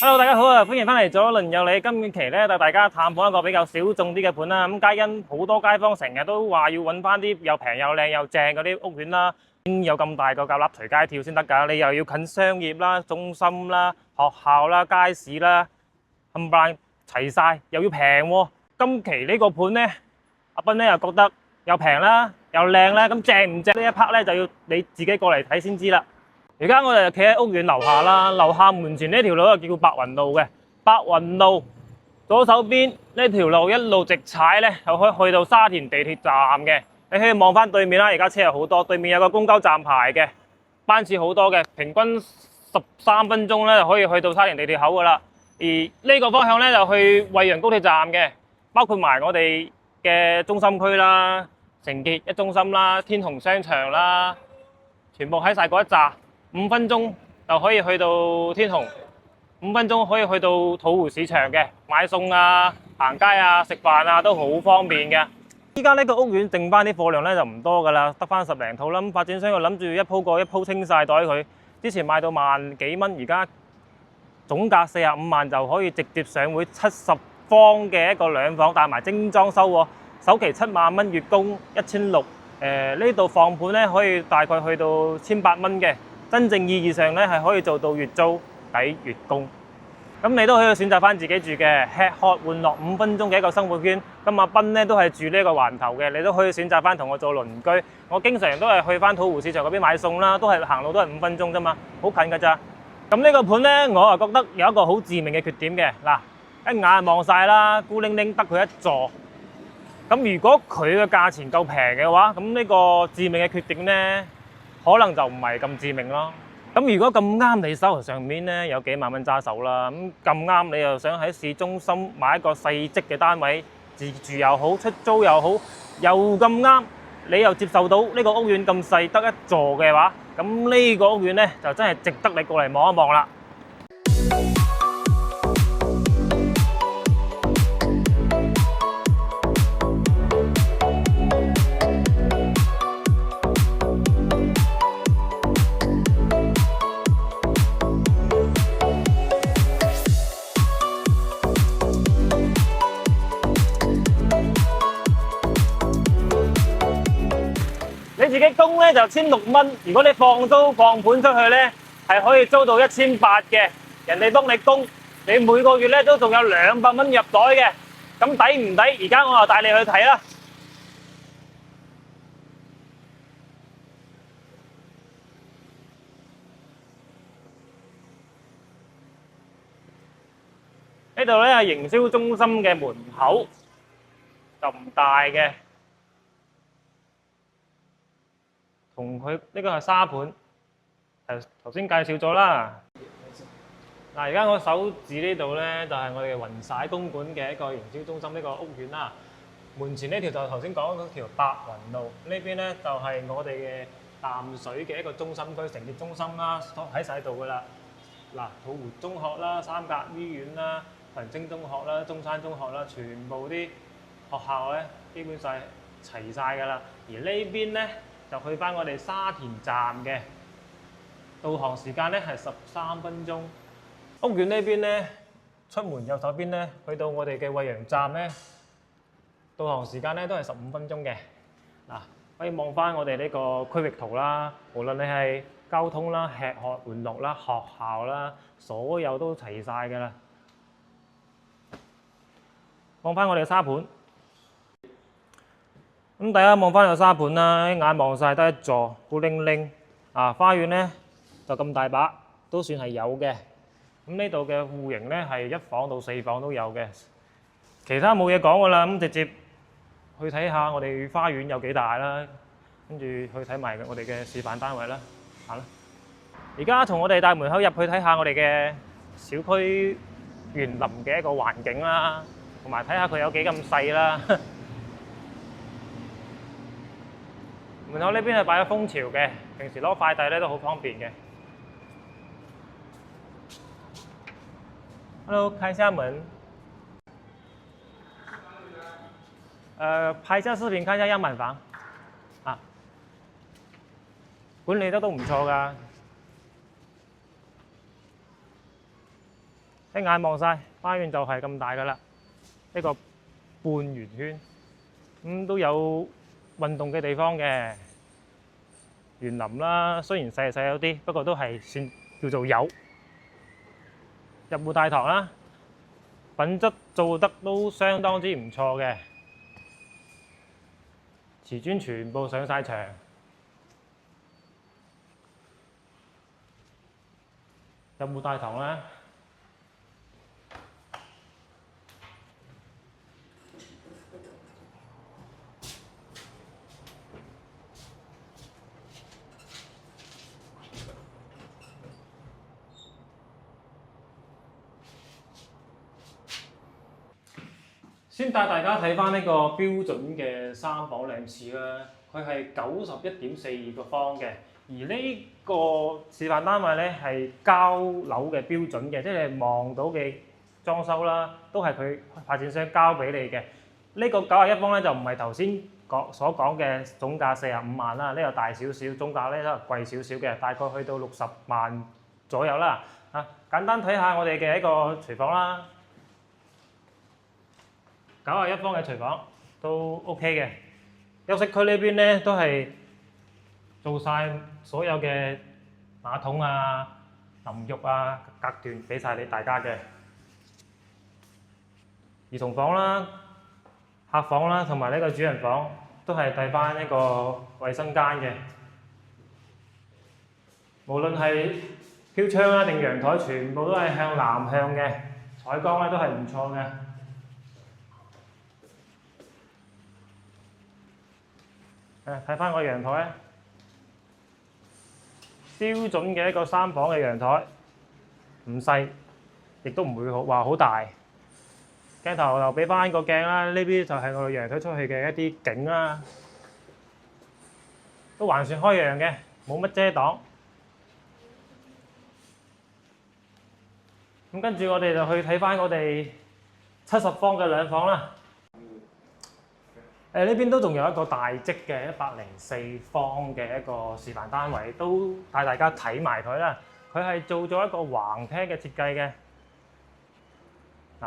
Hello，大家好啊！歡迎翻嚟左鄰右里。今期咧帶大家探訪一個比較小眾啲嘅盤啦。咁皆因好多街坊成日都話要揾翻啲又平又靚又正嗰啲屋苑啦，先有咁大個蛤乸隨街跳先得㗎。你又要近商業啦、中心啦、學校啦、街市啦，冚唪唥齊晒，又要平喎。今期呢個盤咧，阿斌咧又覺得又平啦，又靚啦，咁正唔正呢一 part 咧就要你自己過嚟睇先知啦。而家我哋就企喺屋苑樓下啦，樓下門前呢條路就叫白雲路嘅。白雲路左手邊呢條路一路直踩咧，就可以去到沙田地鐵站嘅。你可以望翻對面啦，而家車又好多，對面有個公交站牌嘅，班次好多嘅，平均13分鐘咧就可以去到沙田地鐵口噶啦。而呢個方向咧就去惠陽高鐵站嘅，包括埋我哋嘅中心區啦、城傑一中心啦、天虹商場啦，全部喺晒嗰一紮。5分鐘就可以去到天虹，5分鐘可以去到土湖市場嘅，買餸啊、行街啊、食飯啊都好方便嘅。依家呢個屋苑剩翻啲貨量咧就唔多噶啦，得翻10零套啦。咁發展商又諗住一鋪過一鋪清晒袋佢，之前賣到萬幾蚊，而家總價45萬就可以直接上會70方嘅一個兩房，帶埋精裝修喎，首期7萬蚊，月供1600。呢度放盤咧可以大概去到1800蚊嘅。真正意義上咧係可以做到月租抵月供，咁你都可以選擇翻自己住嘅，吃喝玩樂5分鐘嘅一個生活圈。咁阿斌咧都係住呢個環頭嘅，你都可以選擇翻同我做鄰居。我經常都係去翻土湖市場嗰邊買餸啦，都係行路都係5分鐘啫嘛，好近㗎咋。咁呢個盤咧，我啊覺得有一個好致命嘅缺點嘅，嗱，一眼望晒啦，孤零零得佢一座。咁如果佢嘅價錢夠平嘅話，咁呢個致命嘅缺點咧，可能就唔係咁致命咯。咁如果咁啱你手頭上面咧有幾萬蚊揸手啦，咁啱你又想喺市中心買一個細積嘅單位，自住又好，出租又好，又咁啱你又接受到呢個屋苑咁細得一座嘅話，咁呢個屋苑咧就真係值得你過嚟望一望啦。你自己供咧就1600蚊，如果你放租放盤出去咧，係可以租到1800嘅，人哋幫你供，你每個月咧都仲有200蚊入袋嘅，咁抵唔抵？而家我就帶你去睇啦。呢度咧係營銷中心嘅門口，就唔大嘅。同佢呢個係沙盤，頭先介紹咗啦。嗱，而家我手指呢度咧就係我哋嘅雲璽公館嘅一個營銷中心呢個屋苑啦。門前呢條就頭先講嗰條白雲路，呢邊咧就係我哋嘅淡水嘅一個中心區，城傑中心啦，都喺晒度噶啦。嗱，土湖中學啦、三甲醫院啦、群星中學啦、中山中學啦，全部啲學校咧基本上齊晒噶啦。而呢邊咧就去翻我哋沙田站嘅導航時間咧係13分鐘。屋苑呢邊咧出門右手邊咧去到我哋嘅惠陽站咧，導航時間咧都係15分鐘嘅。嗱，可以望翻我哋呢個區域圖啦，無論你係交通啦、吃喝玩樂啦、學校啦，所有都齊晒㗎啦。望翻我哋嘅沙盤。咁大家望翻個沙盤啦，一眼望晒得一座，孤零零啊！花園咧就咁大把，都算係有嘅。咁呢度嘅戶型咧係1房到4房都有嘅。其他冇嘢講噶啦，咁直接去睇下我哋花園有幾大啦，跟住去睇埋我哋嘅示範單位啦，行啦。而家從我哋大門口入去睇下我哋嘅小區園林嘅一個環境啦，同埋睇下佢有幾咁細啦。門口呢邊係擺咗蜂巢嘅，平時攞快遞咧都好方便嘅。Hello， 開一下門。拍一下視頻，看一下樣板房。啊，管理得都唔錯㗎。一眼望晒，花園就係咁大㗎啦，一個半圓圈，都有運動嘅地方嘅，園林啦，雖然細有啲，不過都係算叫做有。入戶大堂啦，品質做得都相當之唔錯嘅，瓷磚全部上晒牆。入戶大堂啦，先帶大家睇翻呢個標準嘅3房2廁啦，佢係91.42個方嘅，而呢個示範單位咧係交樓嘅標準嘅，即係你望到嘅裝修啦，都係佢發展商交俾你嘅。呢個91方咧就唔係頭先所講嘅總價45萬啦，呢個大少少，總價咧都係貴少少嘅，大概去到60萬左右啦。簡單睇下我哋嘅一個廚房啦。91方嘅廚房都 OK 嘅，休息區呢邊咧都係做晒所有嘅馬桶啊、淋浴啊、隔斷俾晒你大家嘅。兒童房啦、客房啦，同埋呢個主人房都係遞翻一個衞生間嘅。無論係飄窗啊定陽台，全部都係向南向嘅，採光咧都係唔錯嘅。睇翻個陽台，標準嘅一個3房嘅陽台，唔細，亦都唔會話好大。鏡頭又俾翻個鏡啦，呢邊就係我哋陽台出去嘅一啲景啦，都還算開揚嘅，冇乜遮擋。咁跟住我哋就去睇翻我哋70方嘅2房啦。呢邊都仲有一個大積嘅104方嘅一個示範單位，都帶大家睇埋佢啦。佢係做咗一個橫廳嘅設計嘅。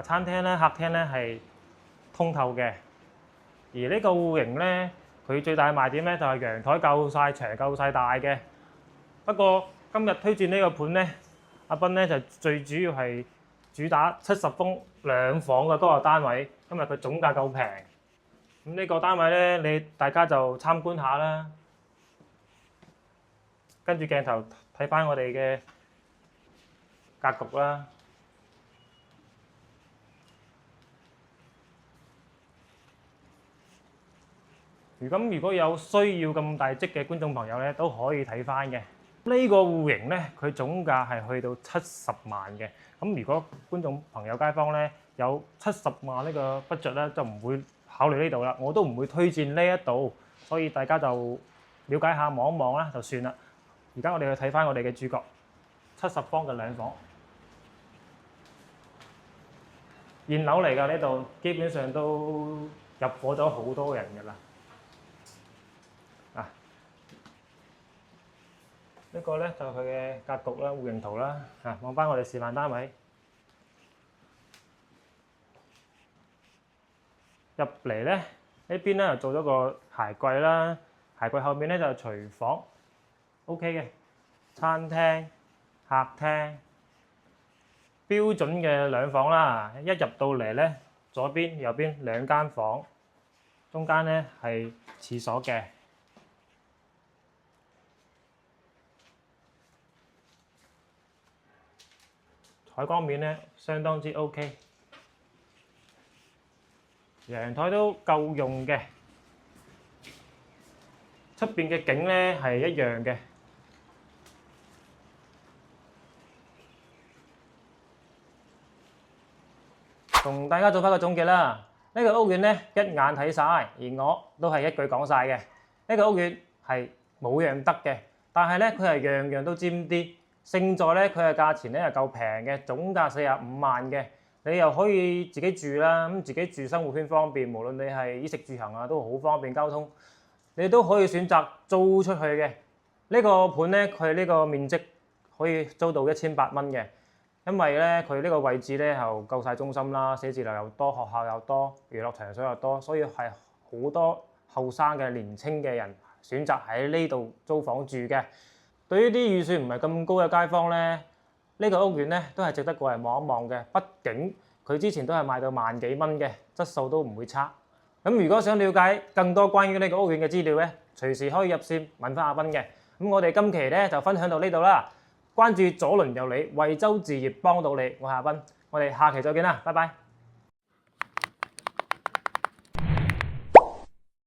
餐廳咧、客廳咧係通透嘅，而呢個戶型咧，佢最大賣點咧就係陽台夠晒長、夠晒大嘅。不過今日推薦呢個盤咧，阿斌咧就最主要係主打70方2房嘅嗰個單位，因為佢總價夠平。咁呢個單位咧，大家就參觀下啦。跟住鏡頭睇翻我哋嘅格局啦。如果有需要咁大積嘅觀眾朋友咧，都可以睇翻嘅。呢個戶型咧，佢總價係去到70萬嘅。咁如果觀眾朋友街坊咧有70萬呢個 budget咧，就唔會考慮呢度啦，我都唔會推薦呢一度，所以大家就了解下望一望啦，就算啦。而家我哋去睇翻我哋嘅主角，70方嘅2房，現樓嚟㗎，呢度基本上都入伙咗好多人㗎啦。呢個咧就係佢嘅格局啦、戶型圖啦。望翻我哋示範單位。入嚟咧，呢邊咧就做咗個鞋櫃啦，鞋櫃後面咧就係廚房 ，OK 嘅。餐廳、客廳，標準嘅2房啦。一入到嚟咧，左邊、右邊2間房，中間咧係廁所嘅。採光面咧相當之 OK。陽台都夠用嘅，出邊嘅景咧係一樣嘅。同大家做翻個總結啦。呢個屋苑咧一眼睇晒，而我都係一句講晒嘅。呢個屋苑係冇樣得嘅，但係咧佢係樣樣都尖啲。勝在咧佢嘅價錢咧係夠平嘅，總價45萬嘅。你又可以自己住啦，咁自己住生活圈方便，無論你係衣食住行啊，都好方便交通。你都可以選擇租出去嘅。呢個盤咧，佢呢個面積可以租到1800蚊嘅。因為咧佢呢個位置咧又夠晒中心啦，寫字樓又多，學校又多，娛樂場所又多，所以係好多後生嘅年青嘅人選擇喺呢度租房住嘅。對於啲預算唔係咁高嘅街坊咧，呢個屋苑咧都係值得過嚟望一望嘅。畢竟佢之前都係賣到萬幾蚊嘅，質素都唔會差。咁如果想了解更多關於呢個屋苑嘅資料咧，隨時可以入線問翻阿斌嘅。咁我哋今期咧就分享到呢度啦。關注左鄰右里，惠州置業幫到你，我係阿斌，我哋下期再見啦，拜拜。